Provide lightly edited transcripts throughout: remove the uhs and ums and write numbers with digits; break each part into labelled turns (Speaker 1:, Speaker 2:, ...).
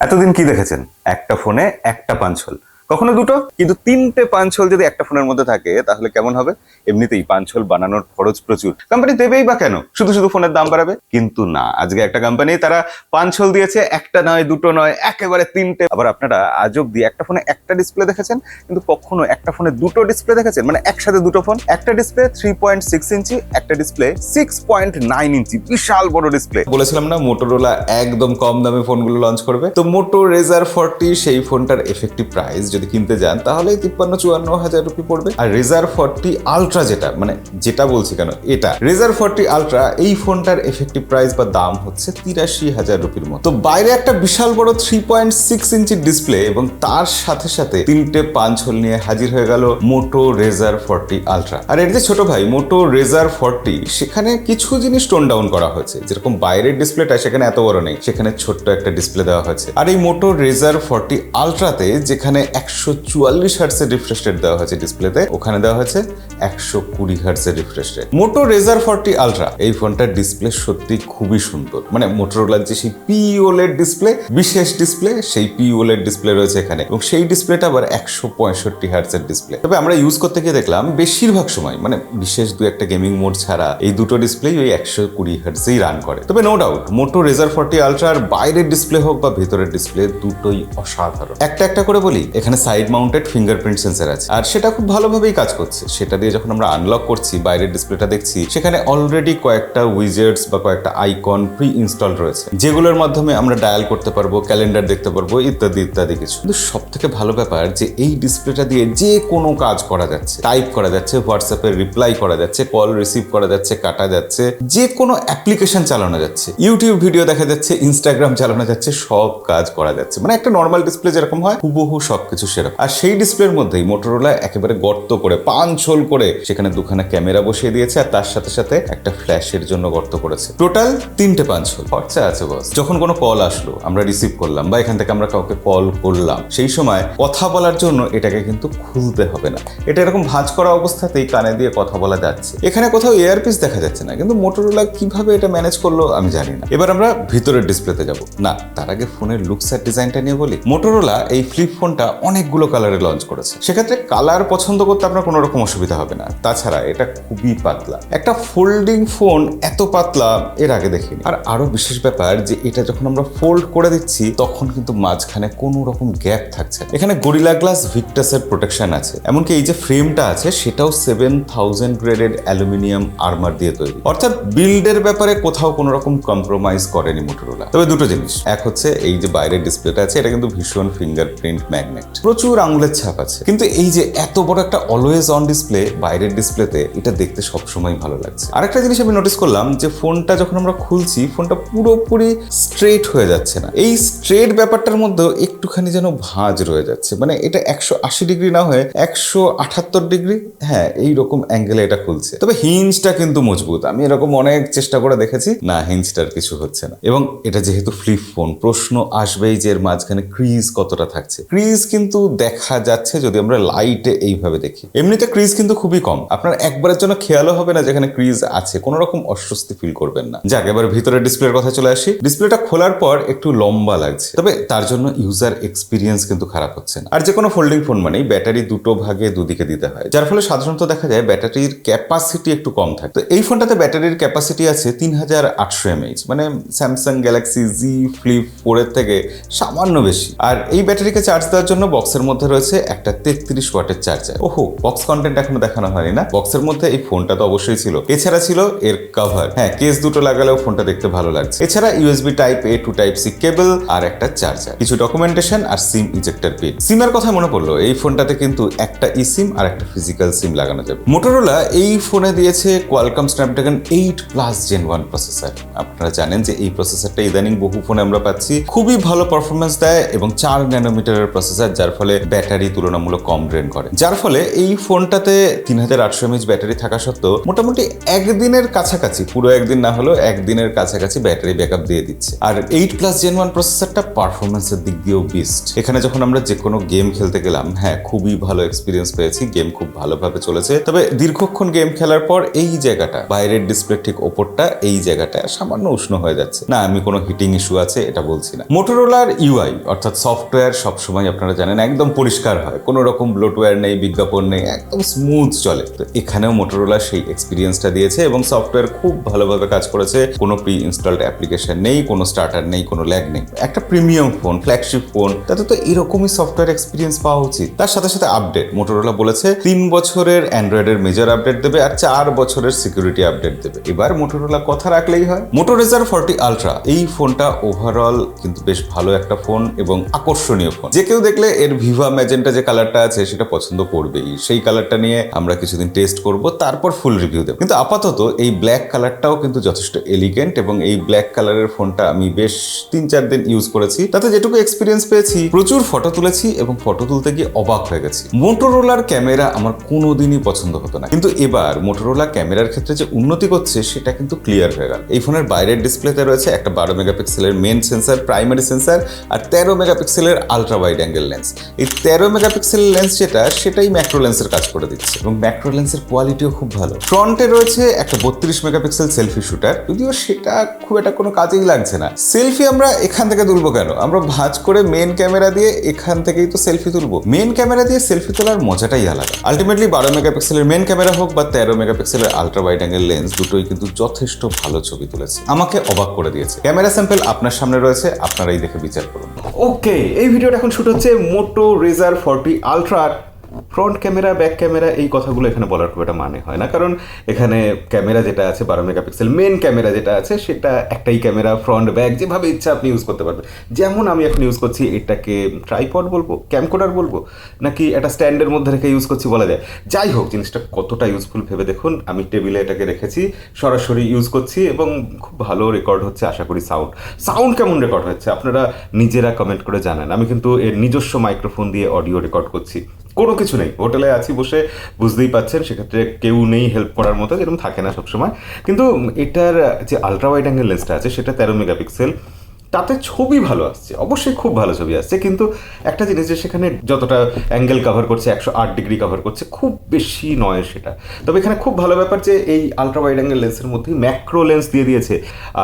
Speaker 1: এতদিন কি দেখেছেন? একটা ফোনে একটা পাঞ্চ হোল, কখনো দুটো, কিন্তু তিনটে পাঞ্চ হোল যদি একটা ফোনের মধ্যে থাকে তাহলে কেমন হবে? এমনিতেই পাঞ্চ হোল বানানোর খরচ প্রচুর, কোম্পানি দেবেই বা কেন? শুধু শুধু ফোনের দাম বাড়াবে? কিন্তু না, আজকে একটা কোম্পানি তারা পাঞ্চ হোল দিয়েছে, একটা নয়, দুটো নয়, একেবারে তিনটে। আবার আপনারা আজ অব্দি একটা ফোনে একটা ডিসপ্লে দেখেছেন, কিন্তু কখনো একটা ফোনে দুটো ডিসপ্লে দেখেছেন? মানে একসাথে দুটো ফোন, একটা ডিসপ্লে 3.6 ইঞ্চি, একটা ডিসপ্লে 6.9 ইঞ্চি, বিশাল বড় ডিসপ্লে। বলেছিলাম না মোটোরোলা একদম কম দামে ফোনগুলো লঞ্চ করবে, তো মোটো রেজার 40 সেই ফোনটার এফেক্টিভ প্রাইস যদি কিনতে যান তাহলে 53-54 হাজার রুপি পড়বে। আর রেজার 40 আলট্রা যেটা বলছি কেন, এটা রেজার 40 আলট্রা, এই ফোনটার এফেক্টিভ প্রাইস বা দাম হচ্ছে 83,000 রুপির মতো। তো বাইরে একটা বিশাল বড় 3.6 ইঞ্চির ডিসপ্লে এবং তার সাথে সাথে তিনটে পাঞ্চ হোল নিয়ে হাজির হয়ে গেল মোটো রেজার 40 আলট্রা। আর এর যে ছোট ভাই মোটো রেজার 40, সেখানে কিছু জিনিস টোন ডাউন করা হয়েছে। যেরকম বাইরের ডিসপ্লেটা সেখানে এত বড় নেই, সেখানে ছোট্ট একটা ডিসপ্লে দেওয়া হয়েছে। আর এই মোটো রেজার 40 আলট্রাতে যেখানে 144 হার্টজের রিফ্রেশ রেট দেওয়া হয়েছে ডিসপ্লেতে, ওখানে দেওয়া হয়েছে 120 হার্টজের রিফ্রেশ রেট। মোটো রেজার 40 আলট্রা এই ফোনটার ডিসপ্লে সত্যি খুবই সুন্দর। মানে মোটোরোলার যে সেই pOLED ডিসপ্লে, বিশেষ ডিসপ্লে, সেই pOLED ডিসপ্লে রয়েছে এখানে, এবং সেই ডিসপ্লেটা আবার 165 হার্টজের ডিসপ্লে। তবে আমরা ইউজ করতে গিয়ে দেখলাম বেশিরভাগ সময়, মানে বিশেষ দু একটা গেমিং মোড ছাড়া, এই দুটো ডিসপ্লে ওই 120 হার্টজেই রান করে। তবে নো ডাউট মোটো রেজার 40 আলট্রার বাইরের ডিসপ্লে হোক বা ভেতরের ডিসপ্লে, দুটোই অসাধারণ। একটা করে বলি, এখানে সাইড মাউন্টেড ফিঙ্গারপ্রিন্ট সেন্সর আছে, আর সেটা খুব ভালোভাবেই কাজ করছে। সেটা দিয়ে যখন আমরা আনলক করছি, বাইরের ডিসপ্লেটা দেখছি, সেখানে অলরেডি কয়েকটা উইজেটস বা কয়েকটা আইকন প্রি ইনস্টল রয়েছে, যেগুলোর মাধ্যমে আমরা ডায়াল করতে পারবো, ক্যালেন্ডার দেখতে পারবো, ইত্যাদি ইত্যাদি কিছু। কিন্তু সব থেকে ভালো ব্যাপার যে এই ডিসপ্লেটা দিয়ে যে কোনো কাজ করা যাচ্ছে, টাইপ করা যাচ্ছে, হোয়াটসঅ্যাপে রিপ্লাই করা যাচ্ছে, কল রিসিভ করা যাচ্ছে, কাটা যাচ্ছে, যে কোনো অ্যাপ্লিকেশন চালানো যাচ্ছে, ইউটিউব ভিডিও দেখা যাচ্ছে, ইনস্টাগ্রাম চালানো যাচ্ছে, সব কাজ করা যাচ্ছে। মানে একটা নর্মাল ডিসপ্লে যেরকম হয় হুবহু সবকিছু সেরকম। আর সেই ডিসপ্লের মধ্যেই মোটোরোলা একেবারে গর্ত করে, পাঞ্চ হোল করে সেখানে দুখানা ক্যামেরা বসিয়ে দিয়েছে, আর তার সাথে সাথে একটা ফ্ল্যাশের জন্য গর্ত করেছে। টোটাল তিনটে পাঞ্চ হোল। খরচা আছে বস। যখন কোনো কল আসলো, আমরা রিসিভ করলাম, বা এখান থেকে আমরা কাউকে কল করলাম, সেই সময় কথা বলার জন্য এটাকে কিন্তু খুলতে হবে না। এটা এরকম ভাঁজ করা অবস্থাতেই কানে দিয়ে কথা বলা যাচ্ছে। এখানে কোথাও এয়ারপিস দেখা যাচ্ছে না, কিন্তু মোটোরোলা কিভাবে এটা ম্যানেজ করলো আমি জানি না। এবার আমরা ভিতরের ডিসপ্লেতে যাব না, তার আগে ফোনের লুকস আর ডিজাইনটা নিয়ে বলি। মোটোরোলা এই ফ্লিপ ফোনটা অনেকগুলো কালারে লঞ্চ করেছে, সেক্ষেত্রে কালার পছন্দ করতে আপনার কোনো রকম অসুবিধা হবে না। তাছাড়া এটা খুবই পাতলা, একটা ফোল্ডিং ফোন এত পাতলা এর আগে দেখিনি। আর আরো বিশেষ ব্যাপার যে এটা যখন আমরা ফোল্ড করে দিচ্ছি, তখন কিন্তু মাঝখানে কোনো রকম গ্যাপ থাকছে না। এখানে গরিলা গ্লাস ভিক্টাসের প্রোটেকশন আছে, এমনকি এই যে ফ্রেমটা আছে সেটাও 7000 গ্রেডেড অ্যালুমিনিয়াম আর্মার দিয়ে তৈরি। অর্থাৎ বিল্ডের ব্যাপারে কোথাও কোনো রকম কম্প্রোমাইজ করেনি মোটোরোলা। তবে দুটো জিনিস, এক হচ্ছে এই যে বাইরের ডিসপ্লেটা আছে, এটা কিন্তু ভীষণ ফিঙ্গারপ্রিন্ট ম্যাগনেট, প্রচুর আঙুলের ছাপ আছে। কিন্তু এই যে এত বড় একটা অলওয়েজ অন ডিসপ্লে বাইরের ডিসপ্লেতে, এটা দেখতে সবসময় ভালো লাগছে। আরেকটা জিনিস আমি নোটিস করলাম যে ফোনটা যখন আমরা খুলছি, ফোনটা পুরোপুরি স্ট্রেট হয়ে যাচ্ছে না। এই স্ট্রেট ব্যাপারটার মধ্যেও একটুখানি যেন ভাঁজ রয়ে যাচ্ছে। মানে এটা 180 ডিগ্রি না হয়ে 178 ডিগ্রি, হ্যাঁ এইরকম অ্যাঙ্গেলে এটা খুলছে। তবে হিঞ্জটা কিন্তু মজবুত। আমি এরকম অনেক চেষ্টা করে দেখেছি, না হিঞ্জটার কিছু হচ্ছে না। এবং এটা যেহেতু ফ্লিপ ফোন, প্রশ্ন আসবেই যে এর মাঝখানে ক্রিজ কতটা থাকছে। ক্রিজ কিন্তু দেখা যাচ্ছে যদি আমরা লাইটে এইভাবে দেখি। এমনিতে ক্রিজ কিন্তু খুবই কম, আপনার একবারের জন্য খেয়ালও হবে না যেখানে ক্রিজ আছে, কোনো রকম অস্বস্তি ফিল করবেন না। যাক, এবার ভিতরে ডিসপ্লের কথা চলে আসি। ডিসপ্লেটা খোলার পর একটু লম্বা লাগছে, তবে তার জন্য ইউজার এক্সপিরিয়েন্স কিন্তু খারাপ হচ্ছে না। আর যে কোনো ফোল্ডিং ফোন মানেই ব্যাটারি দুটো ভাগে দুদিকে দিতে হয়, যার ফলে সাধারণত দেখা যায় ব্যাটারির ক্যাপাসিটি একটু কম থাকে। তো এই ফোনটাতে ব্যাটারির ক্যাপাসিটি আছে 3800 mAh, মানে স্যামসাং গ্যালাক্সি জি ফ্লিপ 4 এর থেকে সামান্য বেশি। আর এই ব্যাটারিকে চার্জ দেওয়ার জন্য বক্সের মধ্যে রয়েছে একটা 33 ওয়াটের চার্জার। ওহো, বক্স কন্টেন্ট এখনো দেখানো হয়নি না। বক্সের মধ্যে এই ফোনটা তো অবশ্যই ছিল, এছাড়া ছিল এর কভার। হ্যাঁ, কেস দুটো লাগালেও ফোনটা দেখতে ভালো লাগছে। এছাড়া ইউএসবি টাইপ এ টু টাইপ সি কেবল আর একটা চার্জার, কিছু ডকুমেন্টেশন আর সিম ইজেক্টর পিন। সিমের কথা মনে পড়লো, এই ফোনটাতে কিন্তু একটা ই সিম আর একটা ফিজিক্যাল সিম লাগানো যাবে। মোটোরোলা এই ফোনে দিয়েছে কোয়ালকম স্ন্যাপড্রাগন 8+ Gen 1 প্রসেসর। আপনারা জানেন যে এই প্রসেসরটা ইদানিং বহু ফোনে আমরা পাচ্ছি, খুবই ভালো পারফরমেন্স দেয় এবং 4 ন্যানোমিটারের প্রসেসর, যা যার ফলে ব্যাটারি তুলনামূলক কম ড্রেন করে, যার ফলে এই ফোনটাতে 3800 mAh ব্যাটারি থাকা সত্ত্বেও মোটামুটি একদিনের কাছাকাছি, পুরো একদিন না হলেও একদিনের কাছাকাছি ব্যাটারি ব্যাকআপ দিয়ে দিচ্ছে। আর 8+ Gen 1 প্রসেসরটা পারফরমেন্সের দিক দিয়েও বেস্ট। এখানে যখন আমরা যে কোনো গেম খেলতে গেলাম, হ্যাঁ খুবই ভালো এক্সপিরিয়েন্স পেয়েছি, গেম খুব ভালোভাবে চলেছে। তবে দীর্ঘক্ষণ গেম খেলার পর এই জায়গাটা, বাইরের ডিসপ্লে ঠিক ওপরটা, এই জায়গাটা সামান্য উষ্ণ হয়ে যাচ্ছে। না, আমি কোনো হিটিং ইস্যু আছে এটা বলছি না। মোটোরোলার ইউআই অর্থাৎ সফটওয়্যার সবসময় আপনারা জানেন একদম পরিষ্কার হয়, কোনো রকম ব্লোটওয়্যার নেই, বিজ্ঞাপন নেই, একদম স্মুথ চলে। তো এখানেও মোটোরোলা সেই এক্সপিরিয়েন্সটা দিয়েছে এবং সফটওয়্যার খুব ভালোভাবে কাজ করেছে। কোনো প্রি ইনস্টলড অ্যাপ্লিকেশন নেই, কোনো স্টার্টার নেই, কোনো ল্যাগ নেই। একটা প্রিমিয়াম ফোন, ফ্ল্যাগশিপ ফোন, তাতে তো এরকমই সফটওয়্যার এক্সপিরিয়েন্স পাওয়া উচিত। তার সাথে সাথে আপডেট, মোটোরোলা বলেছে 3 বছরের অ্যান্ড্রয়েডের মেজর আপডেট দেবে আর 4 বছরের সিকিউরিটি আপডেট দেবে। এবার মোটোরোলা কথা রাখলেই হয়। মোটো রেজার 40 আলট্রা, এই ফোনটা ওভারঅল কিন্তু বেশ ভালো একটা ফোন এবং আকর্ষণীয় ফোন। যে কেউ দেখলে এর ভিভা ম্যাজেন্টা যে কালারটা আছে সেটা পছন্দ করবেই। সেই কালারটা নিয়ে আমরা কিছুদিন টেস্ট করব, তারপর ফুল রিভিউ দেব। কিন্তু আপাতত এই ব্ল্যাক কালারটাও কিন্তু যথেষ্ট এলিগেন্ট এবং এই ব্ল্যাক কালারের ফোনটা আমি বেশ 3-4 দিন ইউজ করেছি। তাতে যেটুকু এক্সপিরিয়েন্স পেয়েছি, প্রচুর ফটো তুলেছি এবং ফটো তুলতে গিয়ে অবাক হয়ে গেছি। মোটোরোলার ক্যামেরা আমার কোনোদিনই পছন্দ হতো না, কিন্তু এবার মোটোরোলা ক্যামেরার ক্ষেত্রে যে উন্নতি করছে সেটা কিন্তু ক্লিয়ার হয়ে গেল। এই ফোনের বাইরের ডিসপ্লেতে রয়েছে একটা 12 মেগাপিক্সেলের মেন সেন্সার, প্রাইমারি সেন্সার, আর 13 মেগাপিক্সেলের আলট্রা ওয়াইড অ্যাঙ্গেল লেন্স। এই 13 মেগাপিক্সেলের লেন্স সেটাই ম্যাক্রো লেন্সের কাজ করে দিচ্ছে এবং ম্যাক্রো লেন্সের কোয়ালিটিও খুব ভালো। ফ্রন্টে রয়েছে একটা 32 মেগাপিক্সেল সেলফি শুটার, যদিও সেটা খুব একটা কোনো কাজেই লাগছে না। সেলফি আমরা এখান থেকে তুলবো কেন? আমরা ভাঁজ করে মেন ক্যামেরা দিয়ে এখান থেকেই তো সেলফি তুলবো। মেন ক্যামেরা দিয়ে সেলফি তোলার মজাটাই আলাদা। আলটিমেটলি 12 মেগাপিক্সেলের মেন ক্যামেরা হোক বা 13 মেগাপিক্সেলের আলট্রা ওয়াইড অ্যাঙ্গেল লেন্স, দুটোই কিন্তু যথেষ্ট ভালো ছবি তুলেছে, আমাকে অবাক করে দিয়েছে। ক্যামেরা স্যাম্পল আপনার সামনে রয়েছে, আপনারাই দেখে বিচার করুন। ওকে, এই ভিডিওটা এখন শুট হচ্ছে মোটো রেজার 40 আলট্রার ফ্রন্ট ক্যামেরা, ব্যাক ক্যামেরা, এই কথাগুলো এখানে বলার খুব একটা মানে হয় না, কারণ এখানে ক্যামেরা যেটা আছে 12 মেগাপিক্সেল, মেন ক্যামেরা যেটা আছে সেটা একটাই ক্যামেরা, ফ্রন্ট ব্যাক যেভাবে ইচ্ছা আপনি ইউজ করতে পারবেন। যেমন আমি এখন ইউজ করছি, এটাকে ট্রাইপড বলবো, ক্যামকোডার বলবো, নাকি একটা স্ট্যান্ডের মধ্যে রেখে ইউজ করছি বলা যায়। যাই হোক, জিনিসটা কতটা ইউজফুল ভেবে দেখুন। আমি টেবিলে এটাকে রেখেছি, সরাসরি ইউজ করছি এবং খুব ভালো রেকর্ড হচ্ছে। আশা করি সাউন্ড কেমন রেকর্ড হচ্ছে আপনারা নিজেরা কমেন্ট করে জানান। আমি কিন্তু এর নিজস্ব মাইক্রোফোন দিয়ে অডিও রেকর্ড করছি, কোনো কিছু নেই, হোটেলে আছি বসে, বুঝতেই পাচ্ছেন। সেক্ষেত্রে কেউ নেই হেল্প করার মতো, যেরকম থাকে না সবসময়। কিন্তু এটার যে আলট্রা ওয়াইড অ্যাঙ্গেল লেন্সটা আছে সেটা 13 মেগাপিক্সেল, তাতে ছবি ভালো আসছে, অবশ্যই খুব ভালো ছবি আসছে। কিন্তু একটা জিনিস, যে সেখানে যতটা অ্যাঙ্গেল কভার করছে, 108 ডিগ্রি কভার করছে, খুব বেশি নয় সেটা। তবে এখানে খুব ভালো ব্যাপার যে এই আলট্রা ওয়াইড অ্যাঙ্গেল লেন্সের মধ্যে ম্যাক্রো লেন্স দিয়ে দিয়েছে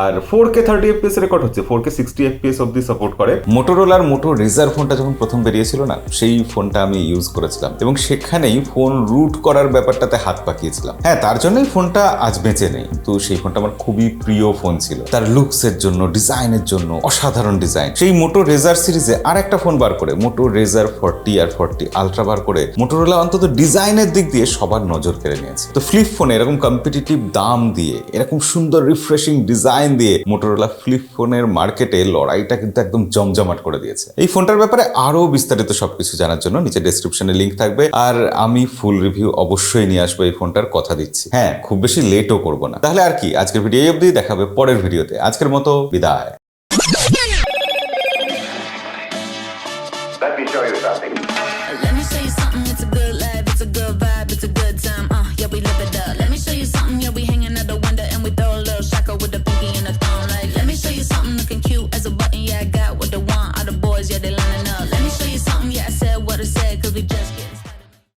Speaker 1: আর 4K 30 FPS রেকর্ড হচ্ছে, 4K 60 FPS অব্দি সাপোর্ট করে। মোটোরোলার মোটো রেজার ফোনটা যখন প্রথম বেরিয়েছিল না, সেই ফোনটা আমি ইউজ করেছিলাম এবং সেখানেই ফোন রুট করার ব্যাপারটাতে হাত পাকিয়েছিলাম। হ্যাঁ, তার জন্যই ফোনটা আজ বেঁচে নেই, কিন্তু সেই ফোনটা আমার খুবই প্রিয় ফোন ছিল, তার লুকসের জন্য, ডিজাইনের জন্য, অসাধারণ ডিজাইন। সেই মোটো রেজার সিরিজে আর একটা ফোন বার করে, মোটো রেজার 40 আর 40 আলট্রা বার করে মোটোরোলা অন্তত ডিজাইনের দিক দিয়ে সবার নজর কেড়ে নিয়েছে। তো ফ্লিপ ফোনে এরকম কম্পিটিটিভ দাম দিয়ে, এরকম সুন্দর রিফ্রেশিং ডিজাইন দিয়ে মোটোরোলা ফ্লিপ ফোনের মার্কেটে লড়াইটা কিন্তু একদম জমজমাট করে দিয়েছে। এই ফোনটার ব্যাপারে আরো বিস্তারিত সবকিছু জানার জন্য নিচে ডেসক্রিপশনে লিংক থাকবে, আর আমি ফুল রিভিউ অবশ্যই নিয়ে আসবো এই ফোনটার, কথা দিচ্ছি। হ্যাঁ, খুব বেশি লেটও করবো না। তাহলে আর কি, আজকের ভিডিও এই অবধি, দেখাবে পরের ভিডিওতে। আজকের মতো বিদায়।
Speaker 2: Let me show you something. Let me show you something. It's a good life, it's a good vibe, it's a good time.